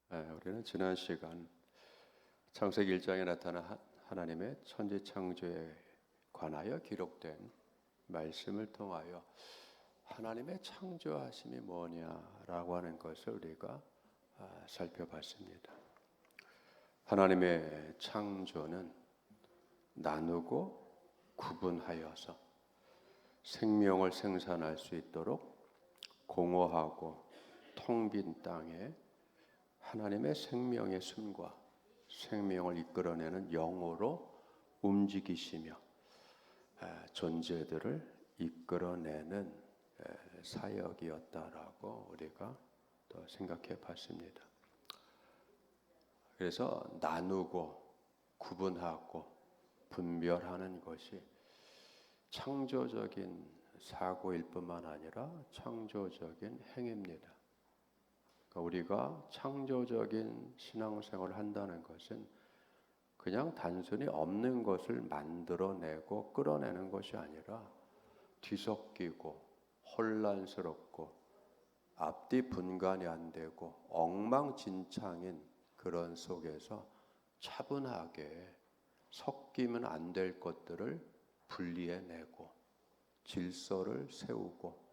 우리는 지난 시간 창세기 1장에 나타난 하나님의 천지 창조에 관하여 기록된 말씀을 통하여 하나님의 창조하심이 뭐냐라고 하는 것을 우리가 살펴봤습니다. 하나님의 창조는 나누고 구분하여서 생명을 생산할 수 있도록 공허하고 텅 빈 땅에 하나님의 생명의 숨과 생명을 이끌어내는 영으로 움직이시며 존재들을 이끌어내는 사역이었다라고 우리가 또 생각해 봤습니다. 그래서 나누고 구분하고 분별하는 것이 창조적인 사고일 뿐만 아니라 창조적인 행위입니다. 우리가 창조적인 신앙생활을 한다는 것은 그냥 단순히 없는 것을 만들어내고 끌어내는 것이 아니라 뒤섞이고 혼란스럽고 앞뒤 분간이 안 되고 엉망진창인 그런 속에서 차분하게 섞이면 안 될 것들을 분리해내고 질서를 세우고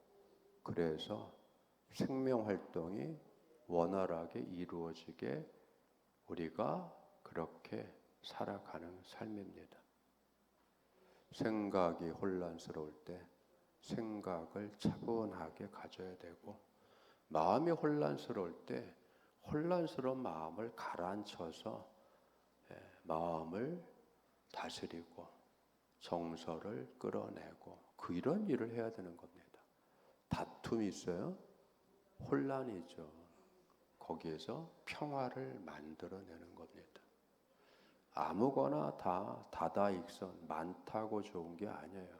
그래서 생명활동이 원활하게 이루어지게 우리가 그렇게 살아가는 삶입니다. 생각이 혼란스러울 때 생각을 차분하게 가져야 되고, 마음이 혼란스러울 때 혼란스러운 마음을 가라앉혀서 마음을 다스리고 정서를 끌어내고 이런 일을 해야 되는 겁니다. 다툼이 있어요? 혼란이죠. 거기에서 평화를 만들어내는 겁니다. 아무거나 다 다다익선 많다고 좋은 게 아니에요.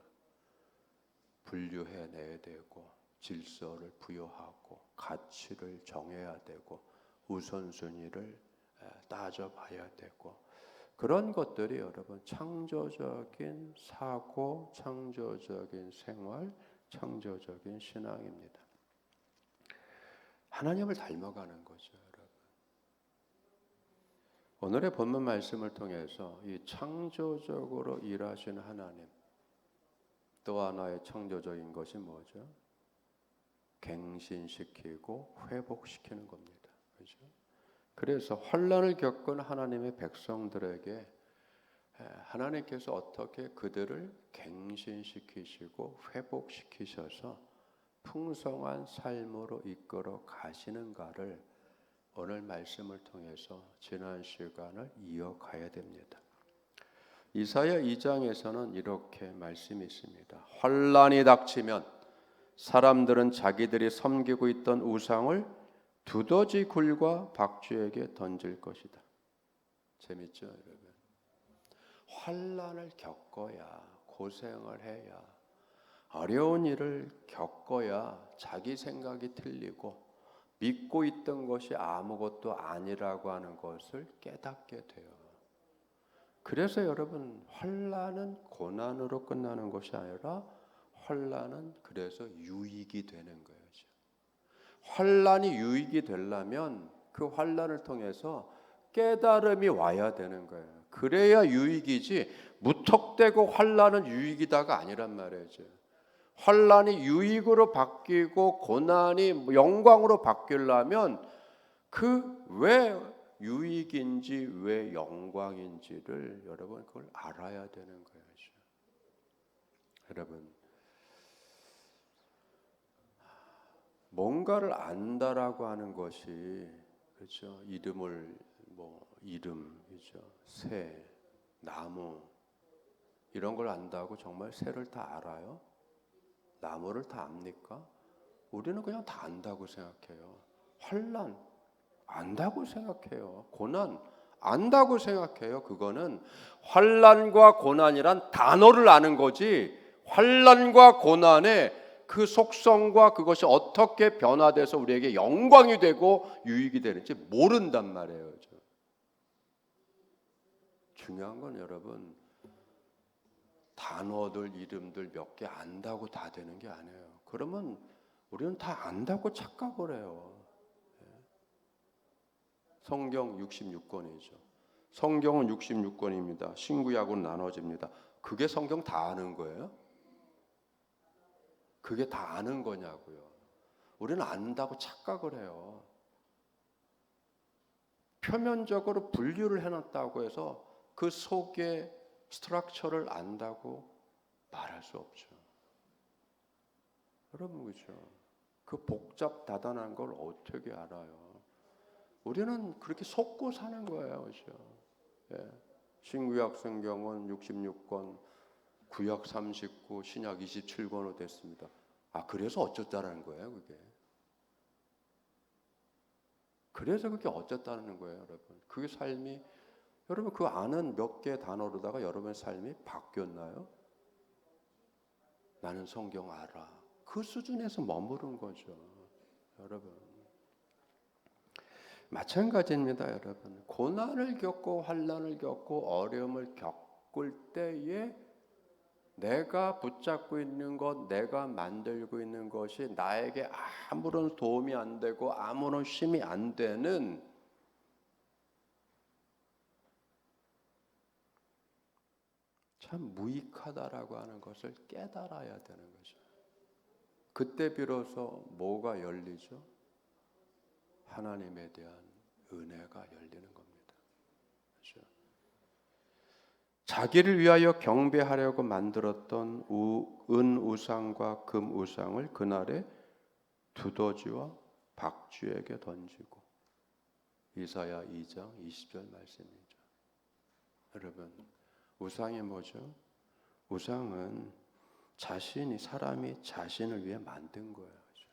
분류해내야 되고 질서를 부여하고 가치를 정해야 되고 우선순위를 따져봐야 되고 그런 것들이 여러분 창조적인 사고, 창조적인 생활, 창조적인 신앙입니다. 하나님을 닮아가는 거죠, 여러분. 오늘의 본문 말씀을 통해서 이 창조적으로 일하시는 하나님, 또 하나의 창조적인 것이 뭐죠? 갱신시키고 회복시키는 겁니다. 그렇죠? 그래서 환난을 겪은 하나님의 백성들에게 하나님께서 어떻게 그들을 갱신시키시고 회복시키셔서 풍성한 삶으로 이끌어 가시는가를 오늘 말씀을 통해서 지난 시간을 이어가야 됩니다. 이사야 2장에서는 이렇게 말씀이 있습니다. 환난이 닥치면 사람들은 자기들이 섬기고 있던 우상을 두더지 굴과 박쥐에게 던질 것이다. 재밌죠, 여러분? 환난을 겪어야, 고생을 해야, 어려운 일을 겪어야 자기 생각이 틀리고 믿고 있던 것이 아무것도 아니라고 하는 것을 깨닫게 돼요. 그래서 여러분, 환난은 고난으로 끝나는 것이 아니라 환난은 그래서 유익이 되는 거예요. 환난이 유익이 되려면 그 환난을 통해서 깨달음이 와야 되는 거예요. 그래야 유익이지 무턱대고 환난은 유익이다가 아니란 말이죠. 환난이 유익으로 바뀌고 고난이 영광으로 바뀌려면 그 왜 유익인지 왜 영광인지를 여러분 그걸 알아야 되는 거예요. 여러분 뭔가를 안다라고 하는 것이 그렇죠. 이름을 이름이죠. 새, 나무 이런 걸 안다고 정말 새를 다 알아요? 나무를 다 압니까? 우리는 그냥 다 안다고 생각해요. 환난 안다고 생각해요. 고난 안다고 생각해요. 그거는 환난과 고난이란 단어를 아는 거지 환난과 고난의 그 속성과 그것이 어떻게 변화돼서 우리에게 영광이 되고 유익이 되는지 모른단 말이에요. 중요한 건 여러분 단어들, 이름들 몇 개 안다고 다 되는 게 아니에요. 그러면 우리는 다 안다고 착각을 해요. 성경 66권이죠. 성경은 66권입니다. 신구약으로 나눠집니다. 그게 성경 다 아는 거예요? 그게 다 아는 거냐고요. 우리는 안다고 착각을 해요. 표면적으로 분류를 해놨다고 해서 그 속에 스트럭처를 안다고 말할 수 없죠. 여러분, 그렇죠? 그 복잡 다단한 걸 어떻게 알아요? 우리는 그렇게 속고 사는 거예요. 그렇죠? 예. 신구약 성경은 66권, 구약 39, 신약 27권으로 됐습니다. 그래서 어쩌다라는 거예요, 그게. 그래서 그게 어쩌다는 거예요, 여러분. 그 삶이, 여러분 그 아는 몇 개 단어로다가 여러분의 삶이 바뀌었나요? 나는 성경 알아. 그 수준에서 머무른 거죠, 여러분. 마찬가지입니다, 여러분. 고난을 겪고 환난을 겪고 어려움을 겪을 때에 내가 붙잡고 있는 것, 내가 만들고 있는 것이 나에게 아무런 도움이 안 되고 아무런 힘이 안 되는 참 무익하다라고 하는 것을 깨달아야 되는 거죠. 그때 비로소 뭐가 열리죠? 하나님에 대한 은혜가 열리는 겁니다. 그렇죠? 자기를 위하여 경배하려고 만들었던 은 우상과 금 우상을 그날에 두더지와 박쥐에게 던지고, 이사야 2장 20절 말씀이죠. 여러분, 우상이 뭐죠? 우상은 사람이 자신을 위해 만든 거예요. 그렇죠?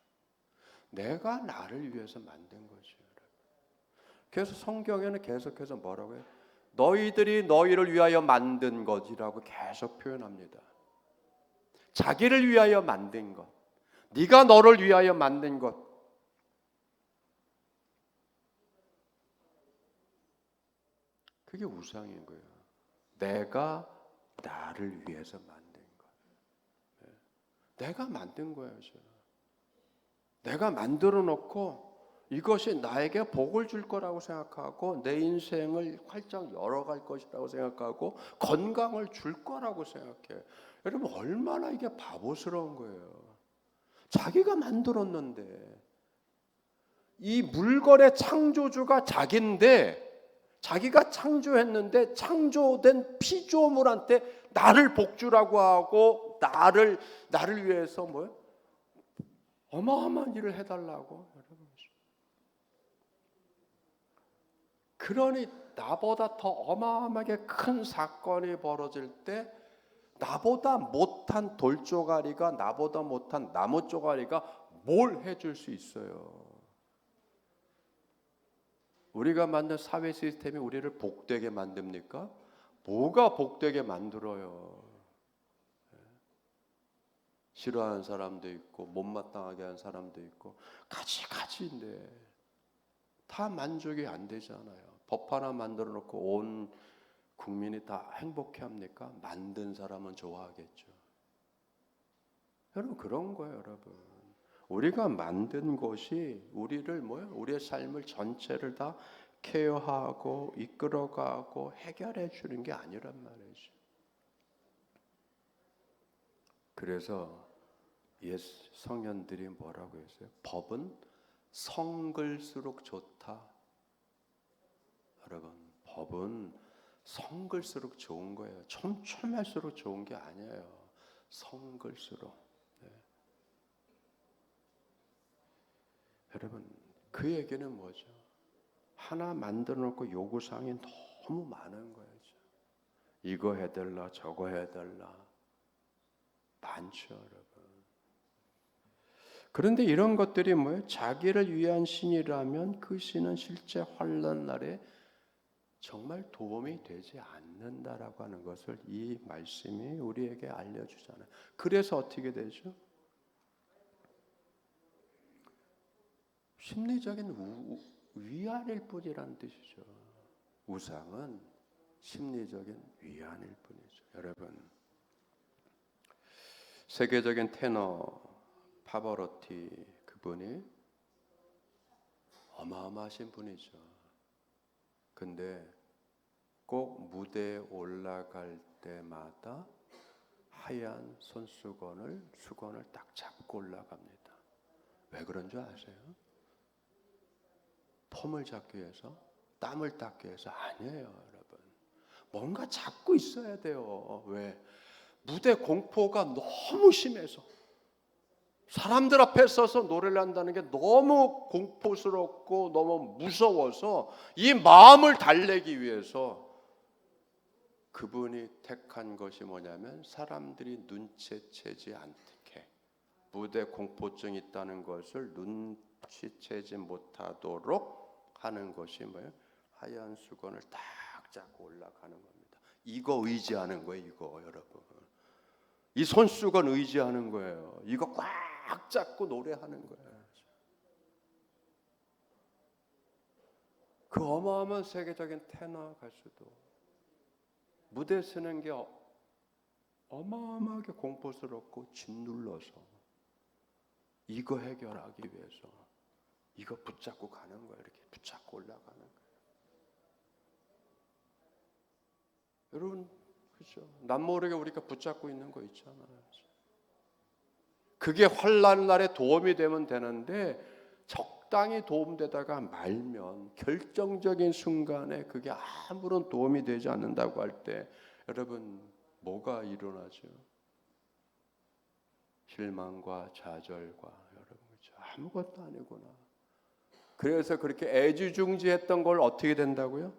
내가 나를 위해서 만든 거죠. 그래서 성경에는 계속해서 뭐라고 해요? 너희들이 너희를 위하여 만든 것이라고 계속 표현합니다. 자기를 위하여 만든 것, 네가 너를 위하여 만든 것. 그게 우상인 거예요. 내가 나를 위해서 만든 것. 내가 만든 거예요. 내가 만들어 놓고 이것이 나에게 복을 줄 거라고 생각하고 내 인생을 활짝 열어갈 것이라고 생각하고 건강을 줄 거라고 생각해요. 여러분, 얼마나 이게 바보스러운 거예요. 자기가 만들었는데, 이 물건의 창조주가 자기인데, 자기가 창조했는데 창조된 피조물한테 나를 복주라고 하고 나를 위해서 뭐요? 어마어마한 일을 해달라고. 그러니 나보다 더 어마어마하게 큰 사건이 벌어질 때 나보다 못한 돌조가리가, 나보다 못한 나무 쪼가리가 뭘 해줄 수 있어요? 우리가 만든 사회 시스템이 우리를 복되게 만듭니까? 뭐가 복되게 만들어요? 싫어하는 사람도 있고 못마땅하게 하는 사람도 있고 가지가지인데 다 만족이 안 되잖아요. 법 하나 만들어 놓고 온 국민이 다 행복해합니까? 만든 사람은 좋아하겠죠. 여러분, 그런 거예요, 여러분. 우리가 만든 것이 우리를 우리의 삶을 전체를 다 케어하고 이끌어가고 해결해 주는 게 아니란 말이죠. 그래서 옛 성현들이 뭐라고 했어요? 법은 성글수록 좋다. 여러분, 법은 성글수록 좋은 거예요. 촘촘할수록 좋은 게 아니에요. 성글수록. 네. 여러분, 그 얘기는 뭐죠? 하나 만들어 놓고 요구사항이 너무 많은 거예요. 이거 해달라, 저거 해달라. 많죠, 여러분. 그런데 이런 것들이 뭐예요? 자기를 위한 신이라면 그 신은 실제 환난 날에 정말 도움이 되지 않는다라고 하는 것을 이 말씀이 우리에게 알려주잖아요. 그래서 어떻게 되죠? 심리적인 위안일 뿐이라는 뜻이죠. 우상은 심리적인 위안일 뿐이죠. 여러분, 세계적인 테너 파바로티, 그분이 어마어마하신 분이죠. 근데 꼭 무대에 올라갈 때마다 하얀 수건을 딱 잡고 올라갑니다. 왜 그런 줄 아세요? 폼을 잡기 위해서? 땀을 닦기 위해서? 아니에요, 여러분. 뭔가 잡고 있어야 돼요. 왜? 무대 공포가 너무 심해서 사람들 앞에 서서 노래를 한다는 게 너무 공포스럽고 너무 무서워서 이 마음을 달래기 위해서 그분이 택한 것이 뭐냐면 사람들이 눈치채지 않게 무대 공포증이 있다는 것을 눈치채지 못하도록 하는 것이 뭐예요? 하얀 수건을 딱 잡고 올라가는 겁니다. 이거 의지하는 거예요. 이거 여러분. 이 손수건 의지하는 거예요. 이거 꽉 잡고 노래하는 거예요. 그 어마어마한 세계적인 테너 가수도 무대 서는 게 어마어마하게 공포스럽고 짓눌러서 이거 해결하기 위해서 이거 붙잡고 가는 거예요. 이렇게 붙잡고 올라가는 거예요. 여러분, 그렇죠? 남 모르게 우리가 붙잡고 있는 거 있잖아요. 그게 환난 날에 도움이 되면 되는데 적당히 도움되다가 말면 결정적인 순간에 그게 아무런 도움이 되지 않는다고 할 때 여러분 뭐가 일어나죠? 실망과 좌절과 여러분 그렇죠? 아무것도 아니구나. 그래서 그렇게 애지중지했던 걸 어떻게 된다고요?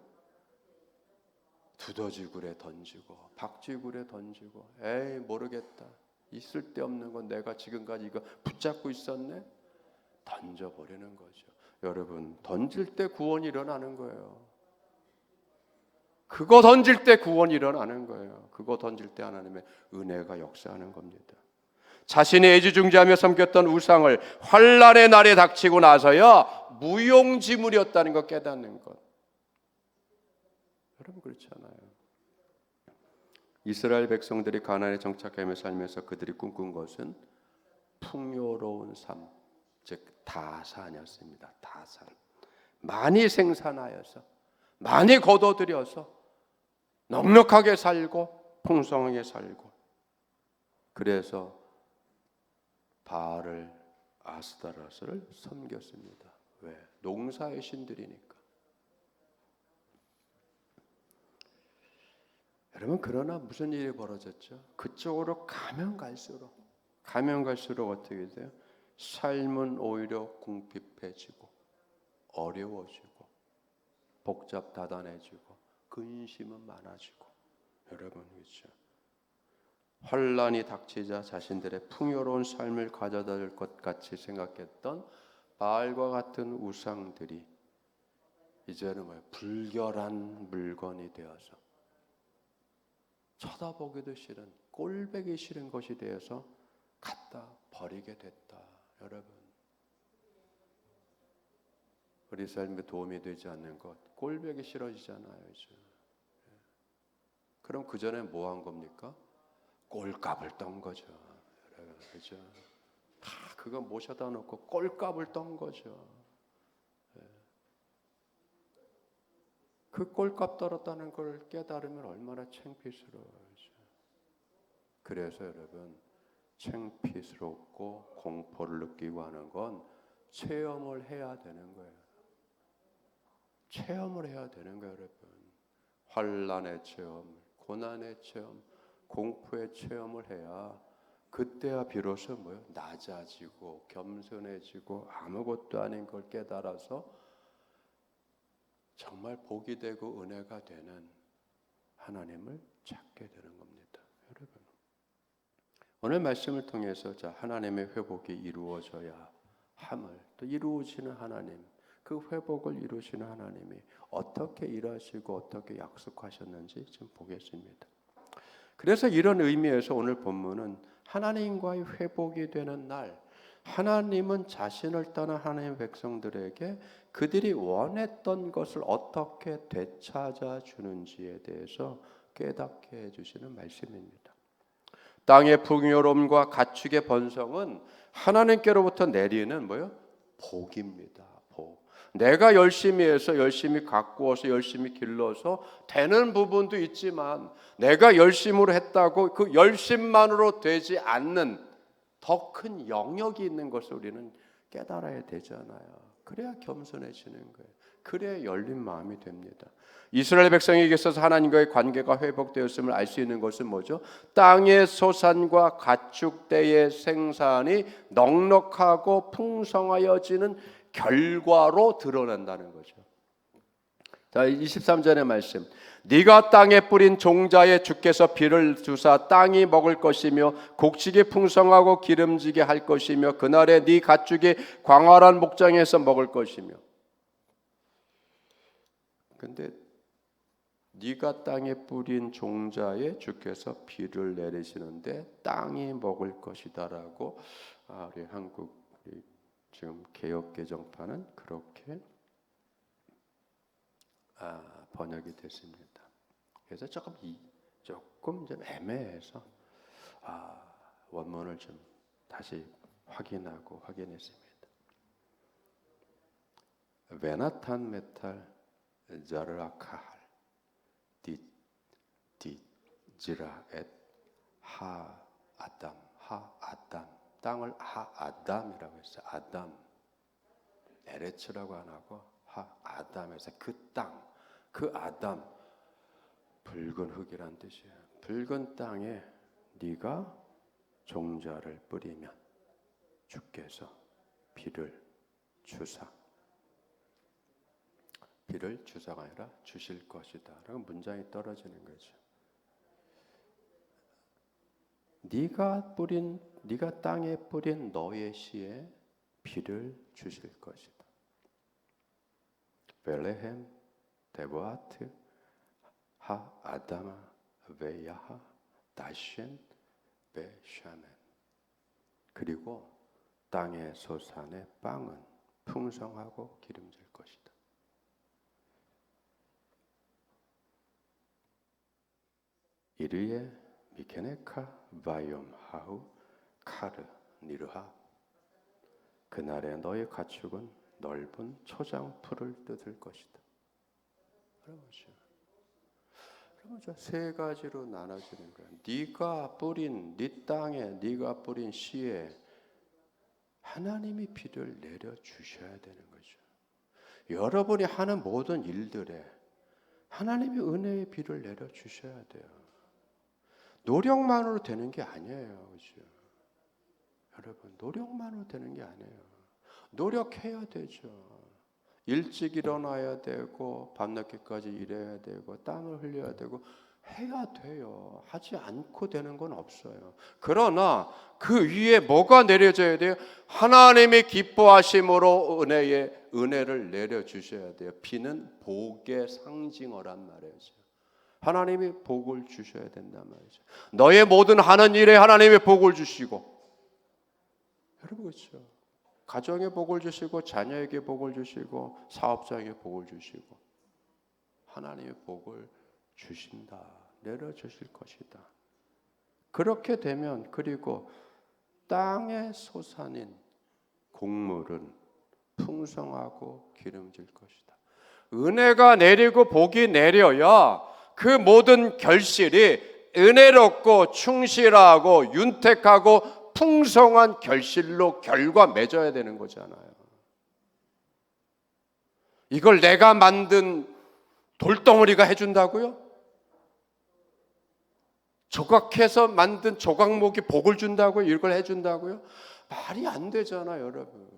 두더지굴에 던지고 박쥐굴에 던지고 에이 모르겠다. 있을 데 없는 건 내가 지금까지 이거 붙잡고 있었네. 던져버리는 거죠. 여러분 던질 때 구원이 일어나는 거예요. 그거 던질 때 구원이 일어나는 거예요. 그거 던질 때 하나님의 은혜가 역사하는 겁니다. 자신이 애지중지하며 섬겼던 우상을 환난의 날에 닥치고 나서야 무용지물이었다는 것 깨닫는 것. 여러분 그렇잖아요. 이스라엘 백성들이 가나안에 정착하며 살면서 그들이 꿈꾼 것은 풍요로운 삶, 즉 다산이었습니다. 다산. 많이 생산하여서 많이 거둬들여서 넉넉하게 살고 풍성하게 살고 그래서 바알을 아스타로스를 섬겼습니다. 왜? 농사의 신들이니까. 여러분 그러나 무슨 일이 벌어졌죠? 그쪽으로 가면 갈수록 어떻게 돼요? 삶은 오히려 궁핍해지고 어려워지고 복잡다단해지고 근심은 많아지고 여러분 그렇죠? 환난이 닥치자 자신들의 풍요로운 삶을 가져다 줄 것 같이 생각했던 바알과 같은 우상들이 이제는 뭐예요? 불결한 물건이 되어서 쳐다보기도 싫은 꼴보기 싫은 것이 되어서 갖다 버리게 됐다. 여러분 우리 삶에 도움이 되지 않는 것 꼴보기 싫어지잖아요. 이제. 그럼 그 전에 뭐 한 겁니까? 꼴값을 떤 거죠. 여러분 그죠? 다 그거 모셔다 놓고 꼴값을 떤 거죠. 그 꼴값 떨었다는 걸 깨달으면 얼마나 창피스러워요. 그래서 여러분 창피스럽고 공포를 느끼고 하는 건 체험을 해야 되는 거예요. 체험을 해야 되는 거예요, 여러분. 환난의 체험, 고난의 체험, 공포의 체험을 해야 그때야 비로소 뭐요? 낮아지고 겸손해지고 아무것도 아닌 걸 깨달아서 정말 복이 되고 은혜가 되는 하나님을 찾게 되는 겁니다. 여러분 오늘 말씀을 통해서 하나님의 회복이 이루어져야 함을 또 이루어지는 하나님 그 회복을 이루시는 하나님이 어떻게 일하시고 어떻게 약속하셨는지 좀 보겠습니다. 그래서 이런 의미에서 오늘 본문은 하나님과의 회복이 되는 날 하나님은 자신을 떠난 하나님의 백성들에게 그들이 원했던 것을 어떻게 되찾아 주는지에 대해서 깨닫게 해주시는 말씀입니다. 땅의 풍요로움과 가축의 번성은 하나님께로부터 내리는 뭐요? 복입니다. 복. 내가 열심히 해서 열심히 가꾸어서 열심히 길러서 되는 부분도 있지만 내가 열심으로 했다고 그 열심만으로 되지 않는 더 큰 영역이 있는 것을 우리는 깨달아야 되잖아요. 그래야 겸손해지는 거예요. 그래야 열린 마음이 됩니다. 이스라엘 백성에게 있어서 하나님과의 관계가 회복되었음을 알 수 있는 것은 뭐죠? 땅의 소산과 가축대의 생산이 넉넉하고 풍성하여지는 결과로 드러난다는 거죠. 자, 23절의 말씀. 네가 땅에 뿌린 종자에 주께서 비를 주사 땅이 먹을 것이며 곡식이 풍성하고 기름지게 할 것이며 그날에 네 가축이 광활한 목장에서 먹을 것이며. 근데 네가 땅에 뿌린 종자에 주께서 비를 내리시는데 땅이 먹을 것이다라고 우리 한국 지금 개역개정판은 그렇게 번역이 됐습니다. 그래서 조금 좀 애매해서 원문을 좀 다시 확인했습니다. 베나탄 메탈 자르아카할 디지라 엣 하 아담 땅을 하 아담이라고 했어요. 아담 에레츠라고 안 하고 하 아담에서 그 땅, 그 아담 붉은 흙이란 뜻이에요. 붉은 땅에 네가 종자를 뿌리면 주께서 비를 주사. 비를 주사가 아니라 주실 것이다 라는 문장이 떨어지는 거죠. 네가 땅에 뿌린 너의 씨에 비를 주실 것이다. 벨레헴 데보아트 하 아다마 베야하 다셴 베샤멘. 그리고 땅의 소산의 빵은 풍성하고 기름질 것이다. 이르에 미케네카 바이옴 하우 카르 니르하. 그날에 너의 가축은 넓은 초장 풀을 뜯을 것이다. 그러죠. 세 가지로 나눠지는 거예요. 네가 뿌린 네 땅에 네가 뿌린 씨에 하나님이 비를 내려 주셔야 되는 거죠. 여러분이 하는 모든 일들에 하나님이 은혜의 비를 내려 주셔야 돼요. 노력만으로 되는 게 아니에요. 그렇죠? 여러분, 노력만으로 되는 게 아니에요. 노력해야 되죠. 일찍 일어나야 되고 밤늦게까지 일해야 되고 땀을 흘려야 되고 해야 돼요. 하지 않고 되는 건 없어요. 그러나 그 위에 뭐가 내려져야 돼요? 하나님이 기뻐하심으로 은혜를 내려주셔야 돼요. 비는 복의 상징어란 말이죠. 하나님이 복을 주셔야 된단 말이죠. 너의 모든 하는 일에 하나님이 복을 주시고, 여러분 그렇죠? 가정에 복을 주시고 자녀에게 복을 주시고 사업자에게 복을 주시고 하나님의 복을 주신다. 내려주실 것이다. 그렇게 되면 그리고 땅의 소산인 곡물은 풍성하고 기름질 것이다. 은혜가 내리고 복이 내려야 그 모든 결실이 은혜롭고 충실하고 윤택하고 풍성한 결실로 결과 맺어야 되는 거잖아요. 이걸 내가 만든 돌덩어리가 해준다고요? 조각해서 만든 조각목이 복을 준다고요? 이걸 해준다고요? 말이 안 되잖아요, 여러분.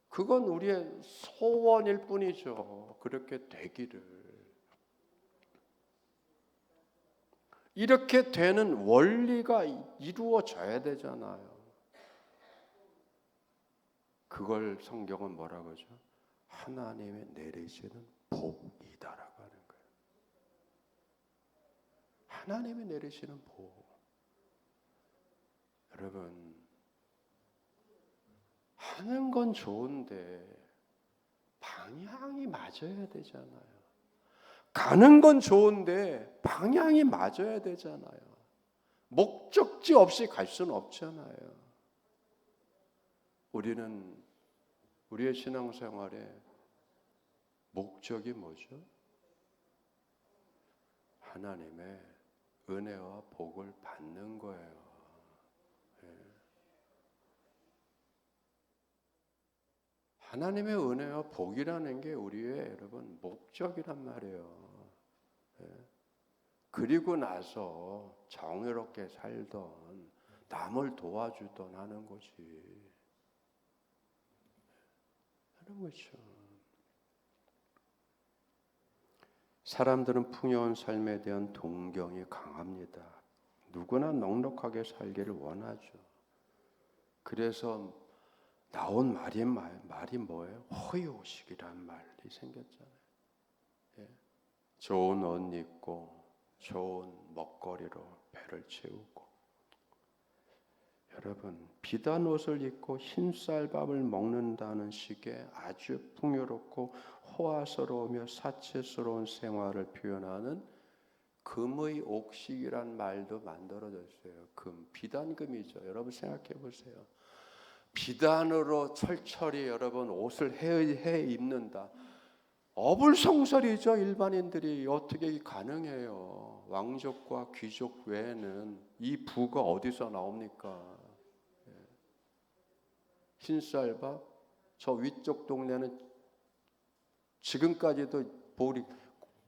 그건 우리의 소원일 뿐이죠. 그렇게 되기를. 이렇게 되는 원리가 이루어져야 되잖아요. 그걸 성경은 뭐라고 하죠? 하나님의 내리시는 복이다라고 하는 거예요. 하나님이 내리시는 복. 여러분, 하는 건 좋은데 방향이 맞아야 되잖아요. 가는 건 좋은데 방향이 맞아야 되잖아요. 목적지 없이 갈 수는 없잖아요. 우리는 우리의 신앙생활의 목적이 뭐죠? 하나님의 은혜와 복을 받는 거예요. 하나님의 은혜와 복이라는 게 우리의 여러분 목적이란 말이에요. 그리고 나서 정의롭게 살던 남을 도와주던 하는 거지. 하는 거죠. 사람들은 풍요한 삶에 대한 동경이 강합니다. 누구나 넉넉하게 살기를 원하죠. 그래서 나온 말이 뭐예요? 호의호식이란 말이 생겼잖아요. 좋은 옷 입고 좋은 먹거리로 배를 채우고, 여러분 비단 옷을 입고 흰쌀밥을 먹는다는 식의 아주 풍요롭고 호화스러우며 사치스러운 생활을 표현하는 금의 옥식이란 말도 만들어졌어요. 비단금이죠. 여러분 생각해 보세요. 비단으로 철철이 여러분 옷을 해 입는다. 어불성설이죠. 일반인들이 어떻게 가능해요? 왕족과 귀족 외에는 이 부가 어디서 나옵니까? 흰쌀밥, 저 위쪽 동네는 지금까지도 보리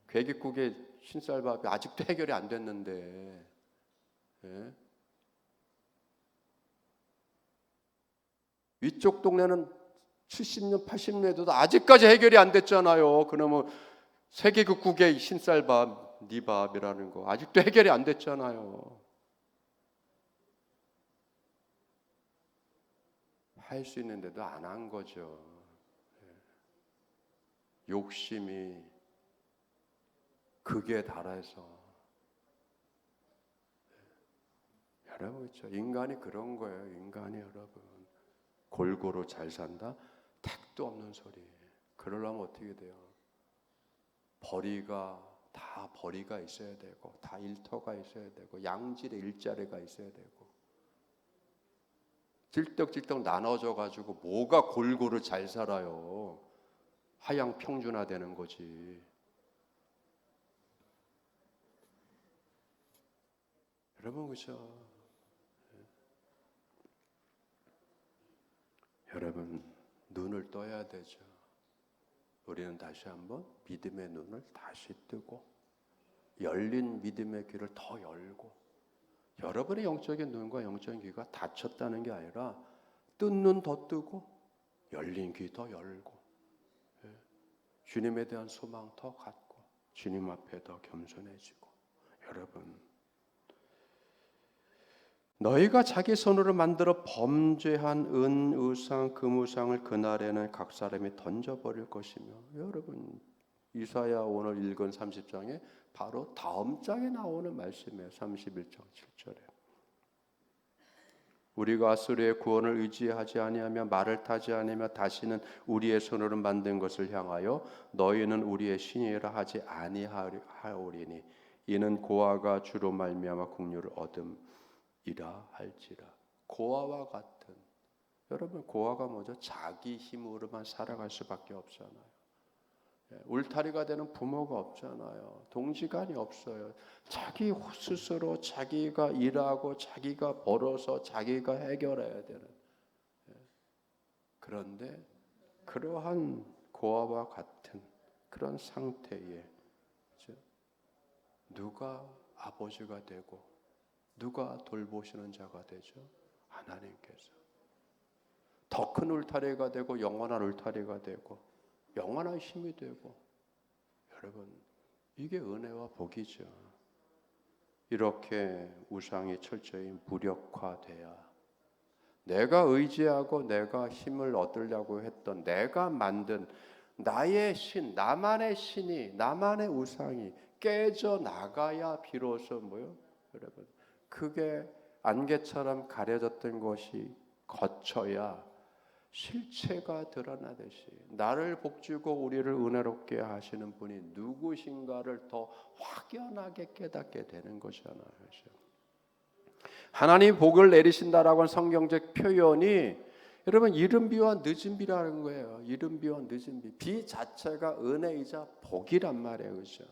괴기국의 흰쌀밥이 아직도 해결이 안 됐는데, 위쪽 동네는 70년, 80년에도 아직까지 해결이 안 됐잖아요. 그러면 세계국의 흰쌀밥, 니밥이라는 거 아직도 해결이 안 됐잖아요. 할 수 있는데도 안 한 거죠. 욕심이 극에 달해서. 여러분, 인간이 그런 거예요. 인간이 여러분 골고루 잘 산다? 택도 없는 소리. 그러려면 어떻게 돼요? 다 벌이가 있어야 되고, 다 일터가 있어야 되고, 양질의 일자리가 있어야 되고, 질떡질떡 나눠져 가지고 뭐가 골고루 잘 살아요? 하향 평준화되는 거지. 여러분 그죠? 여러분 눈을 떠야 되죠. 우리는 다시 한번 믿음의 눈을 다시 뜨고 열린 믿음의 귀를 더 열고, 여러분의 영적인 눈과 영적인 귀가 닫혔다는 게 아니라 뜬 눈 더 뜨고 열린 귀 더 열고, 주님에 대한 소망 더 갖고 주님 앞에 더 겸손해지고. 여러분, 너희가 자기 손으로 만들어 범죄한 은, 의상, 금우상을 그날에는 각 사람이 던져버릴 것이며. 여러분 이사야 오늘 읽은 30장에 바로 다음 장에 나오는 말씀이에요. 31장 7절에 우리가 아수르의 구원을 의지하지 아니하며 말을 타지 아니하며 다시는 우리의 손으로 만든 것을 향하여 너희는 우리의 신이라 하지 아니하오리니 이는 고아가 주로 말미암아 국류를 얻음이라 할지라. 고아와 같은, 여러분 고아가 뭐죠? 자기 힘으로만 살아갈 수밖에 없잖아요. 울타리가 되는 부모가 없잖아요. 동지간이 없어요. 자기 스스로 자기가 일하고 자기가 벌어서 자기가 해결해야 되는. 그런데 그러한 고아와 같은 그런 상태에 누가 아버지가 되고 누가 돌보시는 자가 되죠? 하나님께서. 더 큰 울타리가 되고 영원한 울타리가 되고 영원한 힘이 되고. 여러분 이게 은혜와 복이죠. 이렇게 우상이 철저히 무력화돼야 내가 의지하고 내가 힘을 얻으려고 했던 내가 만든 나의 신, 나만의 신이, 나만의 우상이 깨져 나가야 비로소 뭐요? 여러분 그게 안개처럼 가려졌던 것이 거쳐야 실체가 드러나듯이 나를 복주고 우리를 은혜롭게 하시는 분이 누구신가를 더 확연하게 깨닫게 되는 것이잖아요. 하나님 복을 내리신다라고 하는 성경적 표현이 여러분, 이른 비와 늦은 비라는 거예요. 이른 비와 늦은 비. 비 자체가 은혜이자 복이란 말이에요. 그렇죠?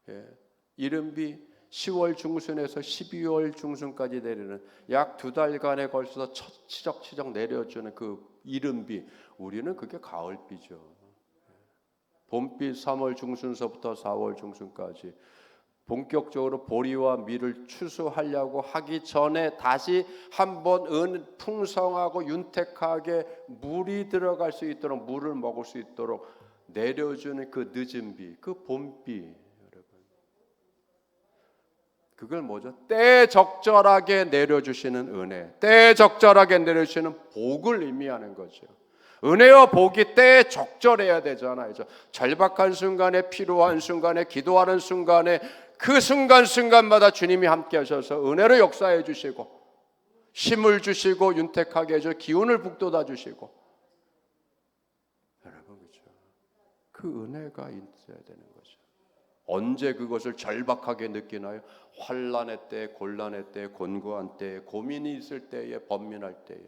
예. 이른 비 10월 중순에서 12월 중순까지 내리는 약 2달간에 걸쳐서 치적치적 내려주는 그 이른 비. 우리는 그게 가을비죠. 봄비 3월 중순서부터 4월 중순까지 본격적으로 보리와 밀을 추수하려고 하기 전에 다시 한번 풍성하고 윤택하게 물이 들어갈 수 있도록, 물을 먹을 수 있도록 내려주는 그 늦은 비, 그 봄비. 여러분, 그걸 뭐죠? 때 적절하게 내려주시는 은혜, 때 적절하게 내려주시는 복을 의미하는 거죠. 은혜와 복이 때에 적절해야 되잖아요. 절박한 순간에, 필요한 순간에, 기도하는 순간에, 그 순간순간마다 주님이 함께 하셔서 은혜로 역사해 주시고, 힘을 주시고, 윤택하게 해줘 기운을 북돋아 주시고. 여러분, 그렇죠? 그 은혜가 있어야 되는 거죠. 언제 그것을 절박하게 느끼나요? 환난의 때, 곤란의 때, 곤고한 때에, 고민이 있을 때에, 번민할 때에.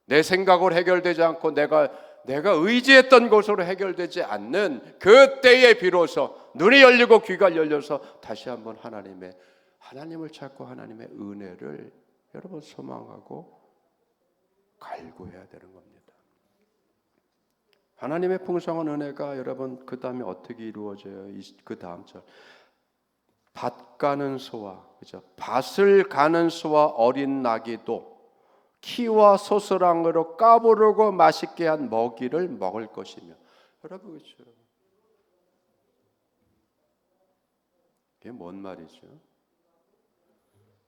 내 생각으로 해결되지 않고 내가 의지했던 것으로 해결되지 않는 그 때에 비로소 눈이 열리고 귀가 열려서 다시 한번 하나님을 찾고 하나님의 은혜를 여러분 소망하고 갈구해야 되는 겁니다. 하나님의 풍성한 은혜가 여러분 그 다음에 어떻게 이루어져요? 그 다음 절. 밭 가는 소와, 그죠? 밭을 가는 소와 어린 나귀도 키와 소스랑으로 까부르고 맛있게 한 먹이를 먹을 것이며. 여러분, 그렇죠? 이게 뭔 말이죠?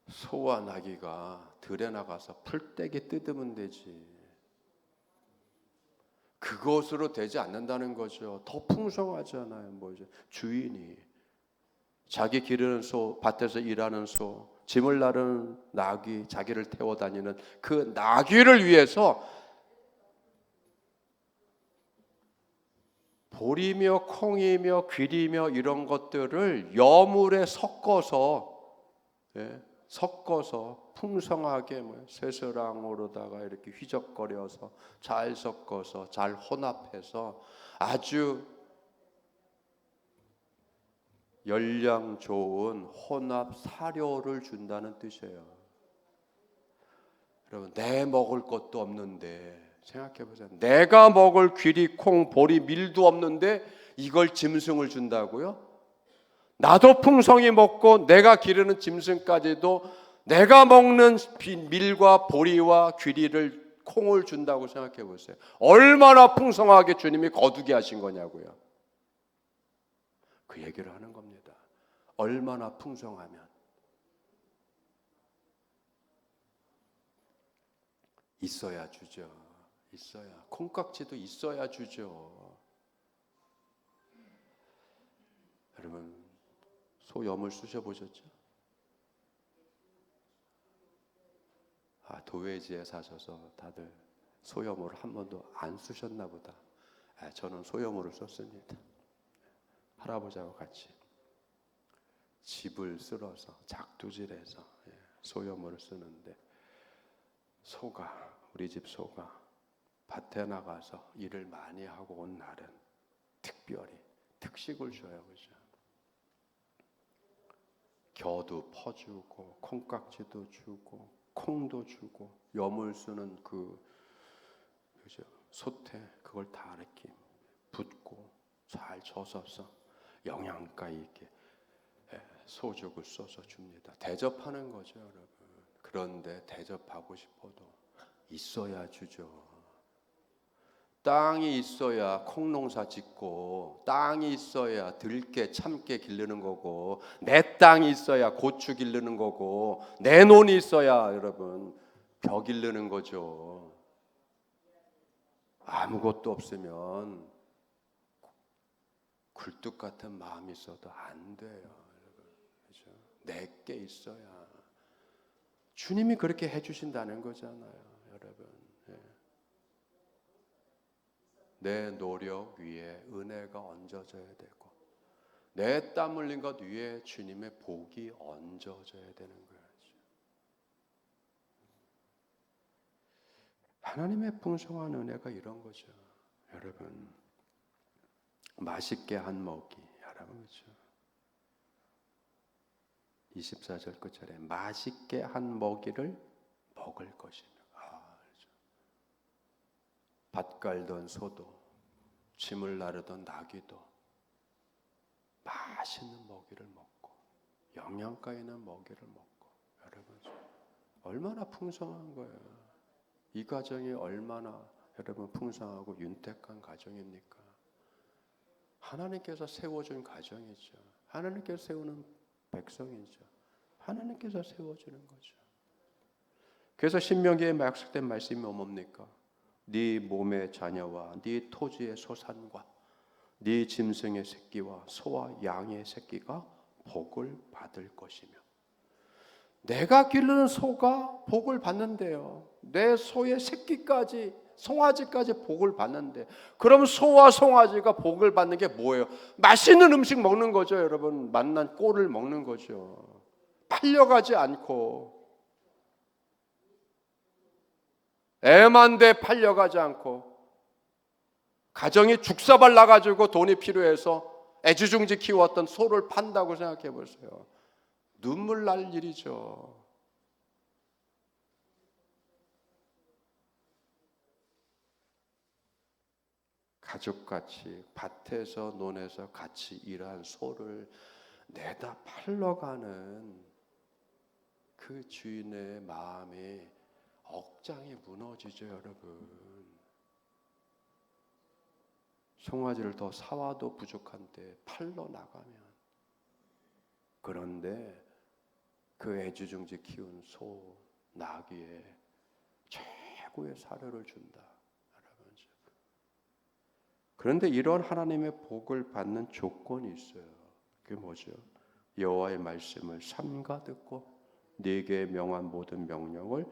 소와 나귀가 들에 나가서 풀떼기 뜯으면 되지, 그것으로 되지 않는다는 거죠. 더 풍성하잖아요. 뭐죠? 주인이 자기 기르는 소, 밭에서 일하는 소, 짐을 나르는 나귀, 자기를 태워 다니는 그 나귀를 위해서 보리며 콩이며 귀리며 이런 것들을 여물에 섞어서 풍성하게 쇠스랑으로다가 이렇게 휘적거려서 잘 섞어서 잘 혼합해서 아주 열량 좋은 혼합 사료를 준다는 뜻이에요. 여러분, 내 먹을 것도 없는데 생각해 보세요. 내가 먹을 귀리, 콩, 보리, 밀도 없는데 이걸 짐승을 준다고요? 나도 풍성히 먹고 내가 기르는 짐승까지도 내가 먹는 밀과 보리와 귀리를, 콩을 준다고 생각해 보세요. 얼마나 풍성하게 주님이 거두게 하신 거냐고요. 그 얘기를 하는 겁니다. 얼마나 풍성하면. 있어야 주죠. 있어야. 콩깍지도 있어야 주죠. 여러분, 소염을 쑤셔보셨죠? 도회지에 사셔서 다들 소염을 한 번도 안 쑤셨나 보다. 저는 소염을 썼습니다. 할아버지하고 같이 집을 쓸어서 작두질해서 소염을 쓰는데, 우리 집 소가 밭에 나가서 일을 많이 하고 온 날은 특별히 특식을 줘요. 그죠? 겨도 퍼주고 콩깍지도 주고 콩도 주고 염을 쓰는 그죠? 솥에 그걸 다 이렇게 붓고 잘 젖어서 영양가 있게 소죽을 써서 줍니다. 대접하는 거죠, 여러분. 그런데 대접하고 싶어도 있어야 주죠. 땅이 있어야 콩농사 짓고, 땅이 있어야 들깨, 참깨 기르는 거고, 내 땅이 있어야 고추 기르는 거고, 내 논이 있어야 여러분 벼 기르는 거죠. 아무것도 없으면 굴뚝 같은 마음이 있어도 안 돼요, 여러분. 그렇죠? 내게 있어야. 주님이 그렇게 해주신다는 거잖아요, 여러분. 내 노력 위에 은혜가 얹어져야 되고, 내 땀 흘린 것 위에 주님의 복이 얹어져야 되는 거예요. 하나님의 풍성한 은혜가 이런 거죠. 여러분, 맛있게 한 먹이. 여러분, 그렇죠? 24절 끝절에 맛있게 한 먹이를 먹을 것이며. 그렇죠. 밭 갈던 소도, 짐을 나르던 나귀도 맛있는 먹이를 먹고, 영양가 있는 먹이를 먹고. 여러분, 얼마나 풍성한 거예요. 이 가정이 얼마나 여러분 풍성하고 윤택한 가정입니까? 하나님께서 세워준 가정이죠. 하나님께서 세우는 백성이죠. 하나님께서 세워주는 거죠. 그래서 신명기에 약속된 말씀이 뭡니까? 네 몸의 자녀와 네 토지의 소산과 네 짐승의 새끼와 소와 양의 새끼가 복을 받을 것이며. 내가 기르는 소가 복을 받는데요. 내 소의 새끼까지, 송아지까지 복을 받는데, 그럼 소와 송아지가 복을 받는 게 뭐예요? 맛있는 음식 먹는 거죠, 여러분. 맛난 꼴을 먹는 거죠. 팔려가지 않고, 애만 돼 팔려가지 않고, 가정이 죽사발 나가지고 돈이 필요해서 애지중지 키웠던 소를 판다고 생각해 보세요. 눈물 날 일이죠. 가족같이 밭에서 논에서 같이 일한 소를 내다 팔러 가는 그 주인의 마음이 억장이 무너지죠, 여러분. 송아지를 더 사와도 부족한데 팔러 나가면. 그런데 그 애지중지 키운 소, 나귀에 최고의 사료를 준다. 그런데 이런 하나님의 복을 받는 조건이 있어요. 그게 뭐죠? 여호와의 말씀을 삼가 듣고 네게 명한 모든 명령을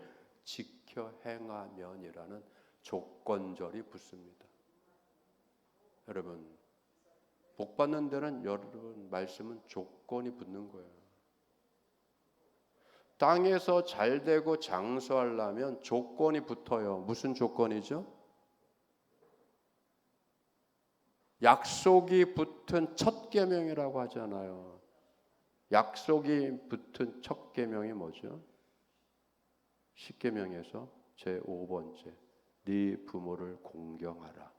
지켜 행하면이라는 조건절이 붙습니다. 여러분, 복 받는 데는 여러분 말씀은 조건이 붙는 거예요. 땅에서 잘 되고 장수하려면 조건이 붙어요. 무슨 조건이죠? 약속이 붙은 첫 계명이라고 하잖아요. 약속이 붙은 첫 계명이 뭐죠? 10계명에서 제5번째, 네 부모를 공경하라.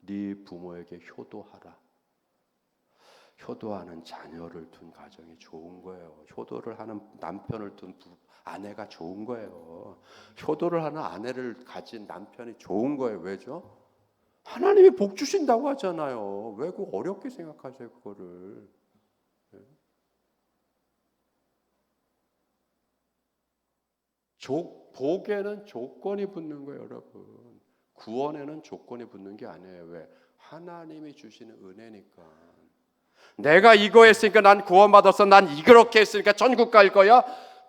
네 부모에게 효도하라. 효도하는 자녀를 둔 가정이 좋은 거예요. 효도를 하는 남편을 둔 아내가 좋은 거예요. 효도를 하는 아내를 가진 남편이 좋은 거예요. 왜죠? 하나님이 복 주신다고 하잖아요. 왜 그 어렵게 생각하세요, 그거를? 복에는 조건이 붙는 거예요, 여러분. 구원에는 조건이 붙는 게 아니에요. 왜? 하나님이 주시는 은혜니까. 내가 이거 했으니까 난 구원받았어. 난 이렇게 했으니까 천국 갈 거야.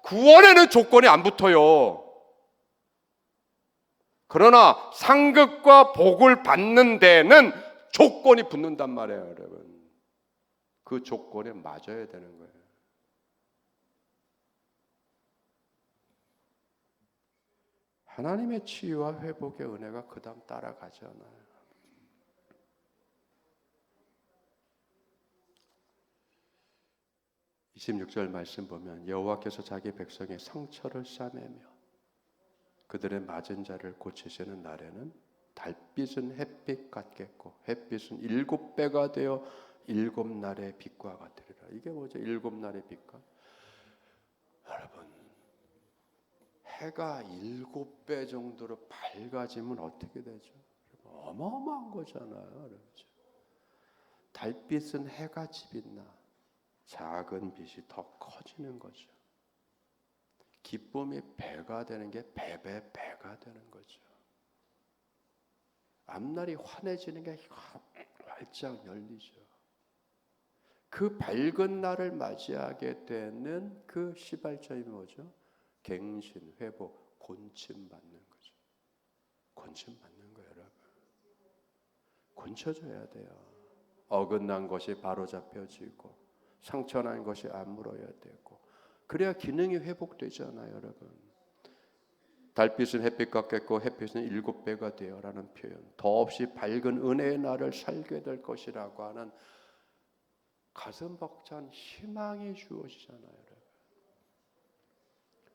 구원에는 조건이 안 붙어요. 그러나 상급과 복을 받는 데는 조건이 붙는단 말이에요, 여러분. 그 조건에 맞아야 되는 거예요. 하나님의 치유와 회복의 은혜가 그 다음 따라가지 않아요. 26절 말씀 보면 여호와께서 자기 백성의 상처를 싸매며 그들의 맞은 자를 고치시는 날에는 달빛은 햇빛 같겠고 햇빛은 7배가 되어 7날의 빛과 같으리라. 이게 뭐죠? 7날의 빛과. 여러분, 해가 7배 정도로 밝아지면 어떻게 되죠? 어마어마한 거잖아요. 그렇죠? 달빛은 해같이 빛나 작은 빛이 더 커지는 거죠. 기쁨이 배가 되는 게 배가 되는 거죠. 앞날이 환해지는 게 활짝 열리죠. 그 밝은 날을 맞이하게 되는 그 시발점이 뭐죠? 갱신, 회복, 곤침받는 거죠. 곤침받는 거예요, 여러분. 곤쳐줘야 돼요. 어긋난 것이 바로잡혀지고 상처난 것이 아물어야 되고 그래야 기능이 회복되잖아요, 여러분. 달빛은 햇빛 같겠고 햇빛은 7배가 되어라는 표현. 더없이 밝은 은혜의 날을 살게 될 것이라고 하는 가슴 벅찬 희망이 주어지잖아요. 여러분.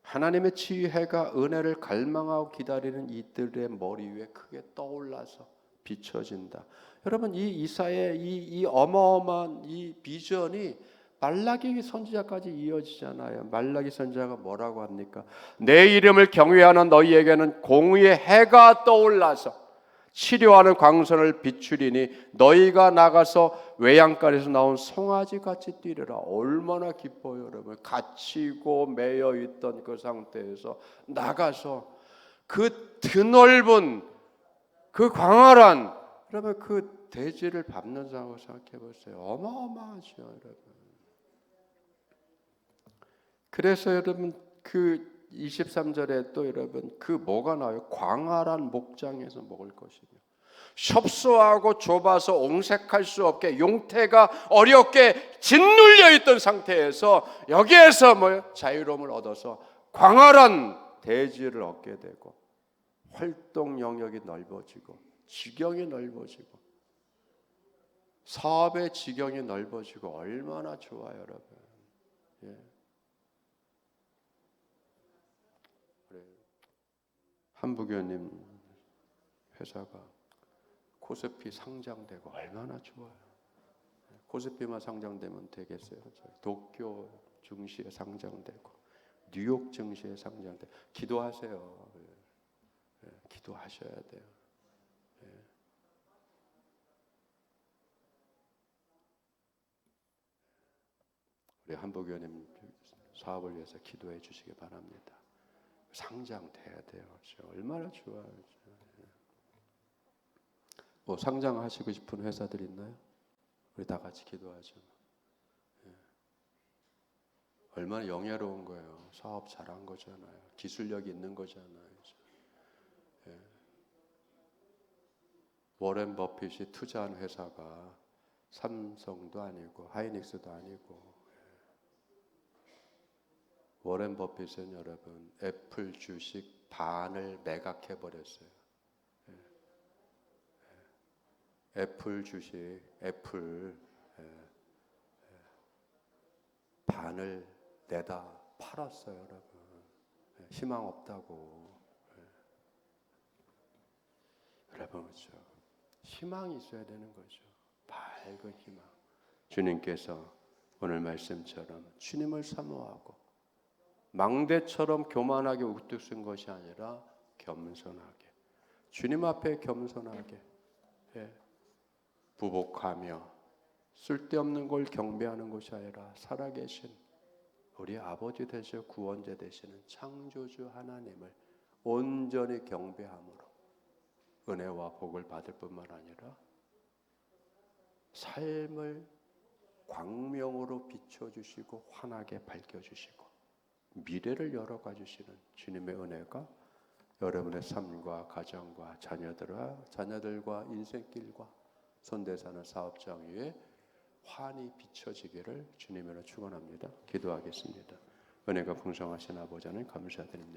하나님의 지혜가 은혜를 갈망하고 기다리는 이들의 머리 위에 크게 떠올라서 비춰진다. 여러분, 이 이사의 이 어마어마한 이 비전이 말라기 선지자까지 이어지잖아요. 말라기 선지자가 뭐라고 합니까? 내 이름을 경외하는 너희에게는 공의의 해가 떠올라서 치료하는 광선을 비추리니 너희가 나가서 외양간에서 나온 송아지 같이 뛰리라. 얼마나 기뻐요, 여러분. 갇히고 매여 있던 그 상태에서 나가서 그 드넓은 그 광활한, 여러분, 그 대지를 밟는다고 생각해 보세요. 어마어마하죠, 여러분. 그래서 여러분 그 23절에 또 여러분 그 뭐가 나와요? 광활한 목장에서 먹을 것이며 협소하고 좁아서 옹색할 수 없게 용태가 어렵게 짓눌려 있던 상태에서 여기에서 자유로움을 얻어서 광활한 대지를 얻게 되고 활동 영역이 넓어지고 지경이 넓어지고 사업의 지경이 넓어지고 얼마나 좋아요, 여러분. 예. 한부교님 회사가 코스피 상장되고 얼마나 좋아요. 코스피만 상장되면 되겠어요. 도쿄 증시에 상장되고 뉴욕 증시에 상장되고 기도하세요. 기도하셔야 돼요. 우리 한부교님 사업을 위해서 기도해 주시기 바랍니다. 상장돼야 돼요. 얼마나 좋아요. 뭐 상장하시고 싶은 회사들 있나요? 우리 다 같이 기도하죠. 얼마나 영예로운 거예요. 사업 잘한 거잖아요. 기술력이 있는 거잖아요. 워렌 버핏이 투자한 회사가 삼성도 아니고 하이닉스도 아니고, 워렌 버핏은 여러분 애플 주식 반을 매각해 버렸어요. 애플 주식, 애플 반을 내다 팔았어요, 여러분. 희망 없다고. 여러분, 그렇죠? 희망이 있어야 되는 거죠. 밝은 희망. 주님께서 오늘 말씀처럼 주님을 사모하고 망대처럼 교만하게 우뚝 쓴 것이 아니라 겸손하게, 주님 앞에 겸손하게 부복하며 쓸데없는 걸 경배하는 것이 아니라 살아계신 우리 아버지 되시고 구원자 되시는 창조주 하나님을 온전히 경배함으로 은혜와 복을 받을 뿐만 아니라 삶을 광명으로 비춰주시고 환하게 밝혀주시고 미래를 열어가 주시는 주님의 은혜가 여러분의 삶과 가정과 자녀들과 인생길과 손대사는 사업장 위에 환히 비춰지기를 주님으로 축원합니다. 기도하겠습니다. 은혜가 풍성하신 아버지 하나님 감사드립니다.